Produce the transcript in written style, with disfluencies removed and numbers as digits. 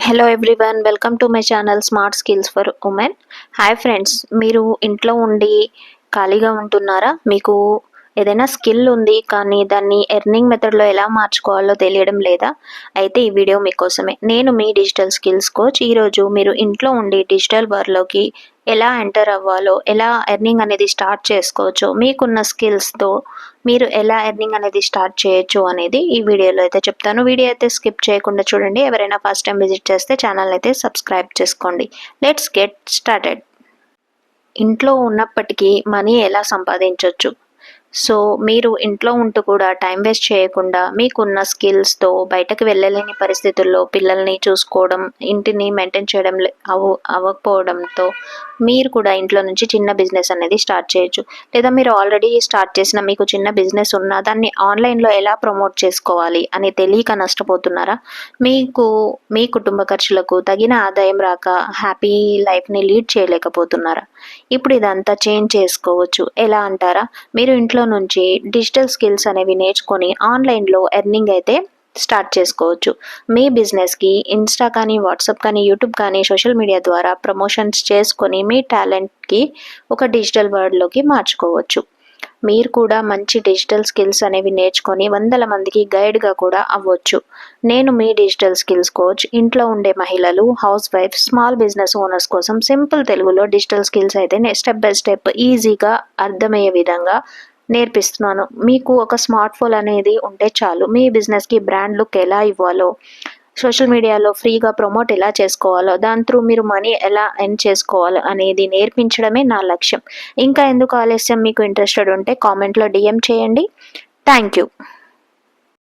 Hello everyone, welcome to my channel smart skills for women. Hi friends, మీరు ఇంట్లో ఉండి ఖాళీగా ఉంటున్నారా? మీకు ఏదైనా స్కిల్ ఉంది కానీ దాన్ని ఎర్నింగ్ మెథడ్లో ఎలా మార్చుకోవాలో తెలియడం లేదా? అయితే ఈ వీడియో మీకోసమే. నేను మీ డిజిటల్ స్కిల్స్ కోచ్. ఈరోజు మీరు ఇంట్లో ఉండి డిజిటల్ వరల్డ్లోకి ఎలా ఎంటర్ అవ్వాలో, ఎలా ఎర్నింగ్ అనేది స్టార్ట్ చేసుకోవచ్చో, మీకున్న స్కిల్స్తో మీరు ఎలా ఎర్నింగ్ అనేది స్టార్ట్ చేయొచ్చు అనేది ఈ వీడియోలో అయితే చెప్తాను. వీడియో అయితే స్కిప్ చేయకుండా చూడండి. ఎవరైనా ఫస్ట్ టైం విజిట్ చేస్తే ఛానల్ అయితే సబ్స్క్రైబ్ చేసుకోండి. Let's get started. ఇంట్లో ఉన్నప్పటికీ మనీ ఎలా సంపాదించవచ్చు? సో మీరు ఇంట్లో ఉంటూ కూడా టైం వేస్ట్ చేయకుండా మీకున్న స్కిల్స్తో బయటకు వెళ్ళలేని పరిస్థితుల్లో పిల్లల్ని చూసుకోవడం, ఇంటిని మెయింటైన్ చేయడం అవ్వకపోవడంతో మీరు కూడా ఇంట్లో నుంచి చిన్న బిజినెస్ అనేది స్టార్ట్ చేయొచ్చు. లేదా మీరు ఆల్రెడీ స్టార్ట్ చేసిన మీకు చిన్న బిజినెస్ ఉన్నా దాన్ని ఆన్లైన్లో ఎలా ప్రమోట్ చేసుకోవాలి అని తెలియక నష్టపోతున్నారా? మీకు మీ కుటుంబ ఖర్చులకు తగిన ఆదాయం రాక హ్యాపీ లైఫ్ని లీడ్ చేయలేకపోతున్నారా? ఇప్పుడు ఇదంతా చేంజ్ చేసుకోవచ్చు. ఎలా అంటారా? మీరు ఇంట్లో నుంచి డిజిటల్ స్కిల్స్ అనేవి నేర్చుకొని ఆన్లైన్లో ఎర్నింగ్ అయితే స్టార్ట్ చేసుకోవచ్చు. మీ బిజినెస్కి ఇన్స్టా కానీ, వాట్సాప్ కానీ, యూట్యూబ్ కానీ, సోషల్ మీడియా ద్వారా ప్రమోషన్స్ చేసుకొని మీ టాలెంట్కి ఒక డిజిటల్ వరల్డ్లోకి మార్చుకోవచ్చు. మీరు కూడా మంచి డిజిటల్ స్కిల్స్ అనేవి నేర్చుకొని వందల మందికి గైడ్గా కూడా అవ్వచ్చు. నేను మీ డిజిటల్ స్కిల్స్ కోచ్. ఇంట్లో ఉండే మహిళలు, house wife, small business owners కోసం సింపుల్ తెలుగులో డిజిటల్ స్కిల్స్ అయితే స్టెప్ బై స్టెప్ ఈజీగా అర్థమయ్యే విధంగా నేర్పిస్తున్నాను. మీకు ఒక స్మార్ట్ ఫోన్ అనేది ఉంటే చాలు, మీ బిజినెస్కి బ్రాండ్ లుక్ ఎలా ఇవ్వాలో, సోషల్ మీడియాలో ఫ్రీగా ప్రమోట్ ఎలా చేసుకోవాలో, దాని త్రూ మీరు మనీ ఎలా ఎర్న్ చేసుకోవాలో అనేది నేర్పించడమే నా లక్ష్యం. ఇంకా ఎందుకు ఆలస్యం? మీకు ఇంట్రెస్టెడ్ ఉంటే కామెంట్లో డిఎం చేయండి. Thank you.